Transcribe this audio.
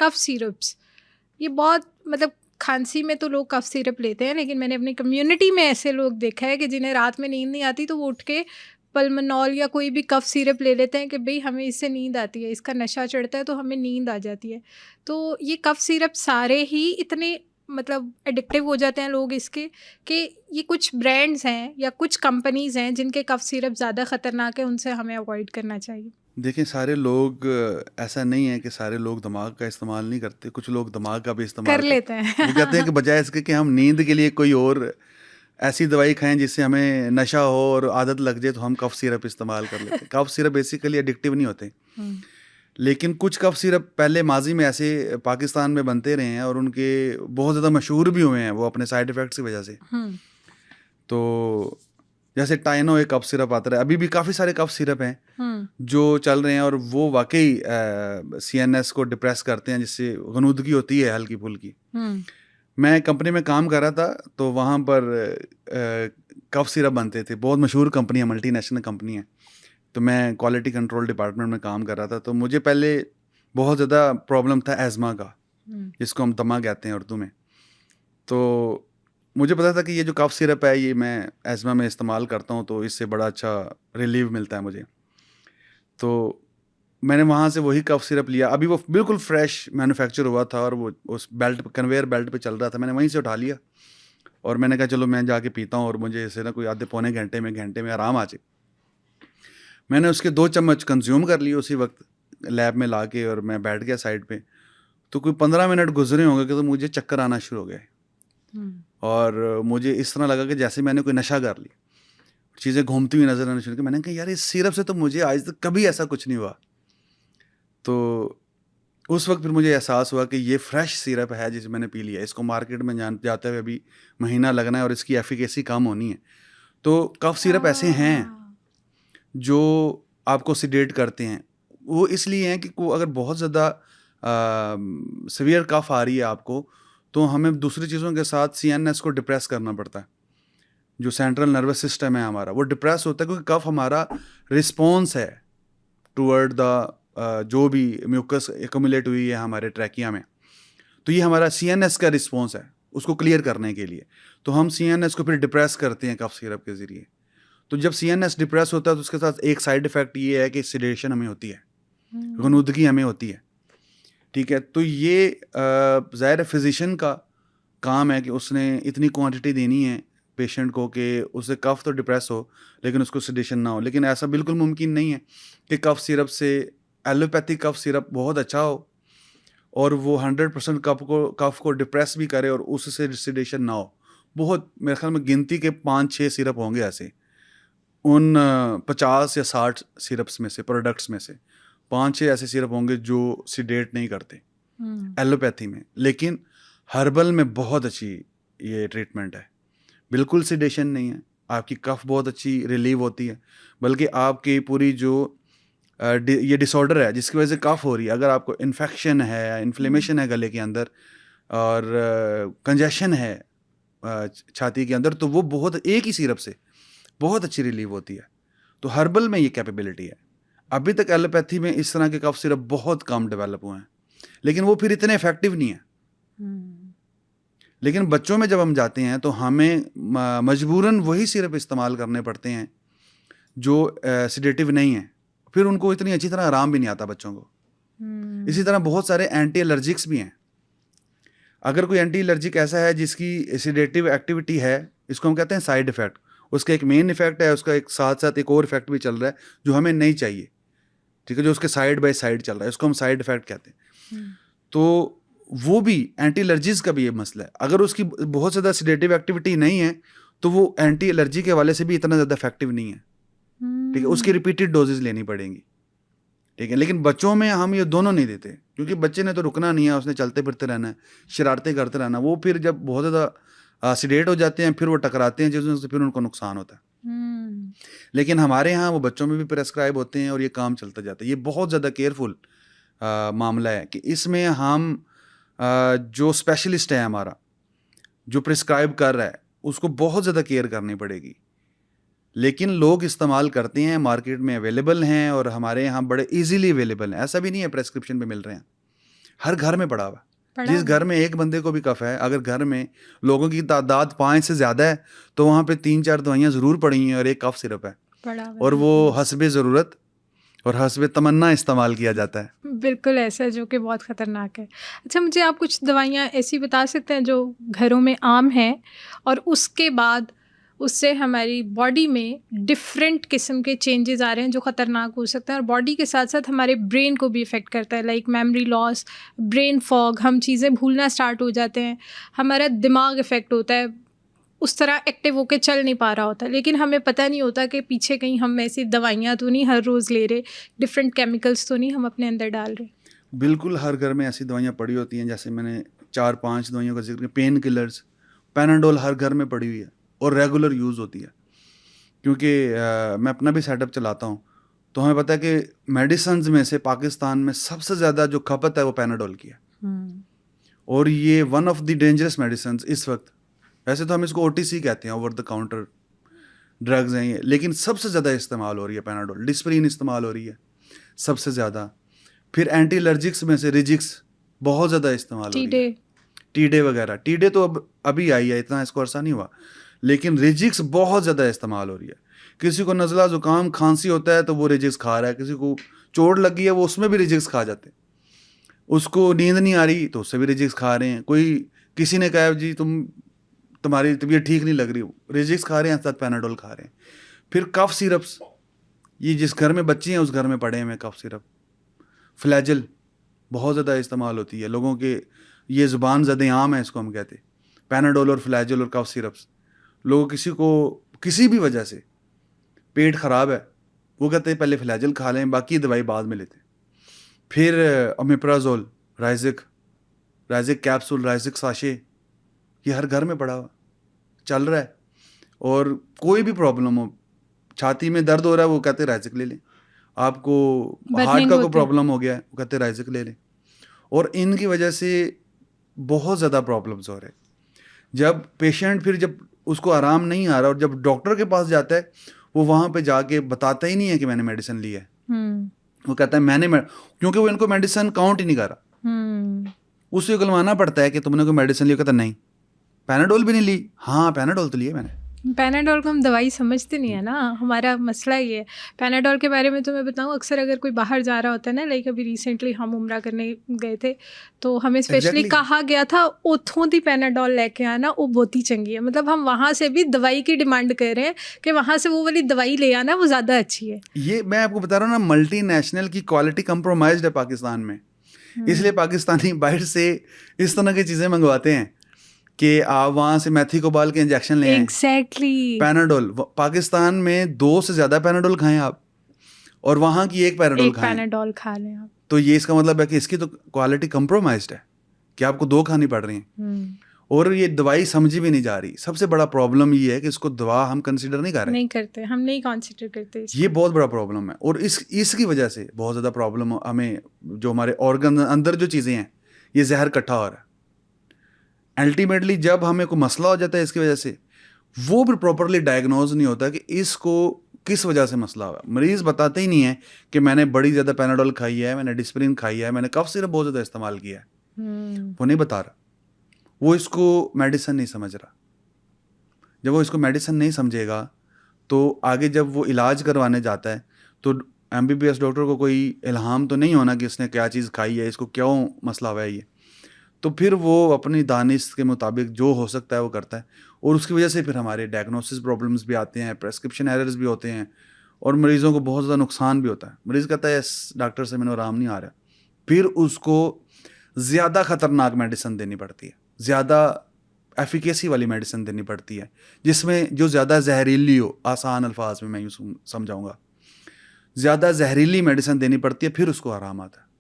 कफ syrups, ये बहुत मतलब खांसी में तो लोग कफ सिरप लेते हैं, लेकिन मैंने अपनी कम्युनिटी में ऐसे लोग देखा है कि जिन्हें रात में नींद नहीं आती तो वो उठ के पल्मनॉल या कोई भी कफ सिरप ले लेते हैं कि भाई हमें इससे नींद आती है, इसका नशा चढ़ता है तो हमें नींद आ जाती है। तो ये कफ सिरप सारे ही इतने मतलब एडिक्टिव हो जाते हैं लोग इसके, कि ये कुछ ब्रांड्स हैं या कुछ कंपनीज हैं जिनके कफ सिरप ज़्यादा खतरनाक है, उनसे हमें अवॉइड करना चाहिए। देखिए सारे लोग ऐसा नहीं है कि सारे लोग दिमाग का इस्तेमाल नहीं करते, कुछ लोग दिमाग का भी कर इस्तेमाल लेते करते हैं। हैं। वो कहते हैं कि बजाय इसके कि हम नींद के लिए कोई और ऐसी दवाई खाएं जिससे हमें नशा हो और आदत लग जाए, तो हम कफ सिरप इस्तेमाल कर लेते हैं। कफ सिरप बेसिकली एडिक्टिव नहीं होते, हम्म, लेकिन कुछ कफ सिरप पहले माजी में ऐसे पाकिस्तान में बनते रहे हैं और उनके बहुत ज़्यादा मशहूर भी हुए हैं वो अपने साइड इफ़ेक्ट्स की वजह से। हम्म, तो जैसे टाइनो एक कफ सिरप आता है, अभी भी काफ़ी सारे कफ सिरप हैं हम्म, जो चल रहे हैं और वो वाकई सीएनएस को डिप्रेस करते हैं, जिससे गनुदगी होती है हल्की फुल्की। हम्म, मैं कंपनी में काम कर रहा था तो वहाँ पर कफ सिरप बनते थे, बहुत मशहूर कंपनी है, मल्टीनेशनल कंपनी है। तो मैं क्वालिटी कंट्रोल डिपार्टमेंट में काम कर रहा था, तो मुझे पहले बहुत ज़्यादा प्रॉब्लम था एज़मा का, हम्म, जिसको हम दमा कहते हैं उर्दू में। तो मुझे पता था कि ये जो कफ सिरप है ये मैं एज़मा में इस्तेमाल करता हूँ तो इससे बड़ा अच्छा रिलीव मिलता है मुझे। तो मैंने वहाँ से वही कफ सिरप लिया, अभी वो बिल्कुल फ्रेश मैन्युफैक्चर हुआ था और वो उस बेल्ट कन्वेयर बेल्ट पे चल रहा था। मैंने वहीं से उठा लिया और मैंने कहा चलो मैं जाके पीता हूँ और मुझे इससे ना कोई आधे पौने घंटे में आराम आ जाए। मैंने उसके 2 चम्मच कंज्यूम कर लिए उसी वक्त लैब में ला के और मैं बैठ गया साइड पे। तो कोई 15 मिनट गुजरे होंगे कि तो मुझे चक्कर आना शुरू हो गए हम्म, और मुझे इस तरह लगा कि जैसे मैंने कोई नशा कर लिया, चीज़ें घूमती हुई नजर आना शुरू की। मैंने कहा यार इस सिरप से तो मुझे आज तक कभी ऐसा कुछ नहीं हुआ। तो उस वक्त फिर मुझे एहसास हुआ कि ये फ्रेश सिरप है जिसे मैंने पी लिया, इसको मार्केट में जाते हुए अभी महीना लगना है और इसकी एफिकेसी कम होनी है। तो कफ सिरप ऐसे हैं हाँ, जो आपको सिडेट करते हैं। वो इसलिए हैं कि को अगर बहुत ज़्यादा सीवियर कफ आ रही है आपको, तो हमें दूसरी चीज़ों के साथ सीएनएस को डिप्रेस करना पड़ता है। जो सेंट्रल नर्वस सिस्टम है हमारा वो डिप्रेस होता है, क्योंकि कफ हमारा रिस्पॉन्स है टूवर्ड द जो भी म्यूकस एक्यूमुलेट हुई है हमारे ट्रैकिया में। तो ये हमारा सीएनएस का रिस्पॉन्स है उसको क्लियर करने के लिए। तो हम सीएनएस को फिर डिप्रेस करते हैं कफ सिरप के ज़रिए। तो जब सीएनएस डिप्रेस होता है तो उसके साथ एक साइड इफेक्ट ये है कि सिडेशन हमें होती है, हम्म, गनुदगी हमें होती है। ठीक है, तो ये ज़ाहिर है फिजिशियन का काम है कि उसने इतनी क्वांटिटी देनी है पेशेंट को कि उससे कफ तो डिप्रेस हो लेकिन उसको सिडेशन ना हो। लेकिन ऐसा बिल्कुल मुमकिन नहीं है कि कफ सिरप से एलोपैथिक कफ सिरप बहुत अच्छा हो और वो 100% कफ को डिप्रेस भी करे और उससे सिडेशन ना हो। बहुत मेरे ख्याल में गिनती के 5-6 सिरप होंगे ऐसे उन 50 या 60 सिरप्स में से, प्रोडक्ट्स में से 5-6 ऐसे सिरप होंगे जो सिडेट नहीं करते हम्म, एलोपैथी में। लेकिन हर्बल में बहुत अच्छी ये ट्रीटमेंट है, बिल्कुल सिडेशन नहीं है, आपकी कफ बहुत अच्छी रिलीव होती है। बल्कि आपकी पूरी जो ये डिसऑर्डर है जिसकी वजह से कफ हो रही है, अगर आपको इन्फेक्शन है, हम्म, इन्फ्लेमेशन है गले के अंदर और कंजेशन है छाती के अंदर, तो वो बहुत एक ही सिरप से बहुत अच्छी रिलीव होती है। तो हर्बल में ये कैपेबिलिटी है। अभी तक एलोपैथी में इस तरह के कफ सिरप बहुत कम डेवलप हुए हैं, लेकिन वो फिर इतने इफेक्टिव नहीं है। हम्म, लेकिन बच्चों में जब हम जाते हैं तो हमें मजबूरन वही सिरप इस्तेमाल करने पड़ते हैं जो सिडेटिव नहीं है। फिर उनको इतनी अच्छी तरह आराम भी नहीं आता बच्चों को। इसी हम्म, तरह बहुत सारे एंटी एलर्जिक्स भी हैं। अगर कोई एंटी एलर्जिक ऐसा है जिसकी सिडेटिव एक्टिविटी है, इसको हम कहते हैं साइड इफेक्ट। उसका एक मेन इफेक्ट है, उसका एक साथ साथ एक और इफेक्ट भी चल रहा है जो हमें नहीं चाहिए। ठीक है, जो उसके साइड बाय साइड चल रहा है उसको हम साइड इफेक्ट कहते हैं। हम्म, तो वो भी एंटी एलर्जीज का भी ये मसला है। अगर उसकी बहुत ज़्यादा सिडेटिव एक्टिविटी नहीं है तो वो एंटी एलर्जी के हवाले से भी इतना ज़्यादा इफेक्टिव नहीं है। ठीक है, उसकी हम्म, रिपीटेड डोजेज लेनी पड़ेंगी। ठीक है, लेकिन बच्चों में हम ये दोनों नहीं देते, क्योंकि बच्चे ने तो रुकना नहीं है, उसने चलते फिरते रहना है, शरारतें करते रहना। वो फिर जब बहुत ज़्यादा सिडेट हो जाते हैं फिर वो टकराते हैं चीज़ों से, फिर उनको नुकसान होता है। हम्म, लेकिन हमारे यहाँ वो बच्चों में भी प्रेस्क्राइब होते हैं और ये काम चलता जाता है। ये बहुत ज़्यादा केयरफुल मामला है कि इसमें हम जो स्पेशलिस्ट है हमारा, जो प्रिस्क्राइब कर रहा है, उसको बहुत ज़्यादा केयर करनी पड़ेगी। लेकिन लोग इस्तेमाल करते हैं, मार्केट में अवेलेबल हैं और हमारे यहाँ बड़े इजीली अवेलेबल हैं। ऐसा भी नहीं है प्रेस्क्रिप्शन पे मिल रहे हैं, हर घर में पड़ा हुआ है। पड़ा जिस हुआ घर में एक बंदे को भी कफ है, अगर घर में लोगों की तादाद 5 से ज़्यादा है तो वहाँ पे 3-4 दवाइयाँ ज़रूर पड़ी हैं और एक कफ सिरप है, पड़ा हुआ और है। वो हस्बे ज़रूरत और हस्बे तमन्ना इस्तेमाल किया जाता है। बिल्कुल ऐसा है, जो कि बहुत ख़तरनाक है। अच्छा, मुझे आप कुछ दवाइयाँ ऐसी बता सकते हैं जो घरों में आम हैं और उसके बाद उससे हमारी बॉडी में डिफरेंट किस्म के चेंजेस आ रहे हैं जो ख़तरनाक हो सकते हैं और बॉडी के साथ साथ हमारे ब्रेन को भी इफ़ेक्ट करता है, like memory loss, brain fog, हम चीज़ें भूलना स्टार्ट हो जाते हैं, हमारा दिमाग इफ़ेक्ट होता है, उस तरह एक्टिव होके चल नहीं पा रहा होता, लेकिन हमें पता नहीं होता कि पीछे कहीं हम ऐसी दवाइयाँ तो नहीं हर रोज़ ले रहे, डिफरेंट केमिकल्स तो नहीं हम अपने अंदर डाल रहे। बिल्कुल हर घर में ऐसी दवाइयाँ पड़ी होती हैं, जैसे मैंने 4-5 दवाइयों का ज़िक्र किया। पेन किलर्स, पैनाडोल हर घर में पड़ी हुई है और रेगुलर यूज़ होती है, क्योंकि मैं अपना भी सेटअप चलाता हूँ, तो हमें पता है कि मेडिसिन्स में से पाकिस्तान में सबसे ज़्यादा जो खपत है वो पैनाडोल की है, और ये one of the dangerous medicines इस वक्त। वैसे तो हम इसको ओटीसी कहते हैं, ओवर द काउंटर ड्रग्स हैं ये, लेकिन सबसे ज़्यादा इस्तेमाल हो रही है पैनाडोल। डिस्प्रिन इस्तेमाल हो रही है सबसे ज़्यादा। फिर एंटी एलर्जिक्स में से रिजिक्स बहुत ज़्यादा इस्तेमाल हो रही है। टीडे वगैरह, टीडे तो अब अभी आई है, इतना इसको अरसा नहीं हुआ, लेकिन रिजिक्स बहुत ज़्यादा इस्तेमाल हो रही है। किसी को नज़ला ज़ुकाम खांसी होता है तो वो रिजिक्स खा रहा है, किसी को चोट लगी है वो उसमें भी रिजिक्स खा जाते हैं, उसको नींद नहीं आ रही तो उससे भी रिजिक्स खा रहे हैं। कोई किसी ने कहा जी तुम्हारी तबीयत ठीक नहीं लग रही, रिजिक्स खा रहे हैं, साथ पैनाडोल खा रहे हैं। फिर कफ सिरप्स, ये जिस घर में बच्चे हैं उस घर में पड़े हैं कफ सिरप। फ्लैजल बहुत ज़्यादा इस्तेमाल होती है लोगों के, ये ज़ुबान ज़द आम है इसको हम कहते हैं, पैनाडोल और फ्लैजल और कफ सिरप्स। लोग किसी को किसी भी वजह से पेट ख़राब है, वो कहते हैं पहले फ्लैजल खा लें, बाकी दवाई बाद में लेते हैं। फिर ओमेप्राजोल, राइजिक कैप्सूल, राइजिक साशे, ये हर घर में पड़ा हुआ चल रहा है। और कोई भी प्रॉब्लम हो, छाती में दर्द हो रहा है वो कहते हैं राइजिक ले लें, आपको हार्ट का कोई प्रॉब्लम हो गया है वो कहते हैं राइजिक ले लें। और इनकी वजह से बहुत ज़्यादा प्रॉब्लम्स हो रहे हैं। जब पेशेंट फिर जब उसको आराम नहीं आ रहा और जब डॉक्टर के पास जाता है, वो वहाँ पे जाके बताता ही नहीं है कि मैंने मेडिसिन ली है। वो कहता है क्योंकि वो इनको मेडिसिन काउंट ही नहीं कर रहा, उसे उगलवाना पड़ता है कि तुमने कोई मेडिसिन ली, कहता नहीं पैनाडोल भी नहीं ली। हाँ पैनाडोल तो लिया मैंने। पैनाडोल को हम दवाई समझते नहीं है ना, हमारा मसला ये है। पैनाडोल के बारे में तो मैं बताऊँ, अक्सर अगर कोई बाहर जा रहा होता है ना, लाइक अभी रिसेंटली हम उम्रा करने गए थे तो हमें स्पेशली कहा गया था उथों दी पैनाडोल लेके आना, वो बहुत ही चंगी है। मतलब हम वहाँ से भी दवाई की डिमांड कर रहे हैं कि वहाँ से वो वाली दवाई ले आना, वो ज़्यादा अच्छी है। ये मैं आपको बता रहा हूँ ना, मल्टी नेशनल की क्वालिटी कंप्रोमाइज्ड है पाकिस्तान में, इसलिए पाकिस्तानी बाहर से इस तरह की चीज़ें मंगवाते हैं कि आप वहाँ से मेथिकोबाल के इंजेक्शन ले आएं। एग्जैक्टली। पैनाडोल, पाकिस्तान में 2 से ज़्यादा पैनाडोल खाएं आप, और वहाँ की एक पैनाडोल खा लें आप, तो ये इसका मतलब है कि इसकी तो क्वालिटी कंप्रोमाइज्ड है कि आपको 2 खानी पड़ रही हैं, और ये दवाई समझी भी नहीं जा रही। सबसे बड़ा प्रॉब्लम ये है कि इसको दवा हम कंसिडर नहीं कर रहे, हम नहीं कंसिडर करते। ये बहुत बड़ा प्रॉब्लम है। और इसकी वजह से बहुत ज़्यादा प्रॉब्लम हमें, जो हमारे ऑर्गन अंदर जो चीज़ें हैं, ये जहर इकट्ठा हो रहा है। अल्टीमेटली जब हमें कोई मसला हो जाता है इसकी वजह से, वो भी प्रॉपरली डायग्नोज नहीं होता कि इसको किस वजह से मसला हुआ। मरीज़ बताते ही नहीं है कि मैंने बड़ी ज़्यादा पैनाडोल खाई है, मैंने डिस्प्रिन खाई है, मैंने कफ सिरप बहुत ज़्यादा इस्तेमाल किया है, वो नहीं बता रहा। वो इसको मेडिसिन नहीं समझ रहा। जब वो इसको मेडिसिन नहीं समझेगा तो आगे जब वो इलाज करवाने जाता है तो MBBS डॉक्टर को कोई इल्हाम तो नहीं होना कि इसने क्या चीज़ खाई है, इसको क्यों मसला हुआ है ये। तो फिर वो अपनी दानिश के मुताबिक जो हो सकता है वो करता है, और उसकी वजह से फिर हमारे डायग्नोसिस प्रॉब्लम्स भी आते हैं, प्रेस्क्रिप्शन एरर्स भी होते हैं, और मरीज़ों को बहुत ज़्यादा नुकसान भी होता है। मरीज़ कहता है इस डॉक्टर से मैंने आराम नहीं आ रहा, फिर उसको ज़्यादा ख़तरनाक मेडिसिन देनी पड़ती है, ज़्यादा एफिकेसी वाली मेडिसिन देनी पड़ती है, जिसमें जो ज़्यादा जहरीली हो, आसान अल्फाज में मैं यूँ समझाऊँगा, ज़्यादा जहरीली मेडिसिन देनी पड़ती है, फिर उसको आराम आता है।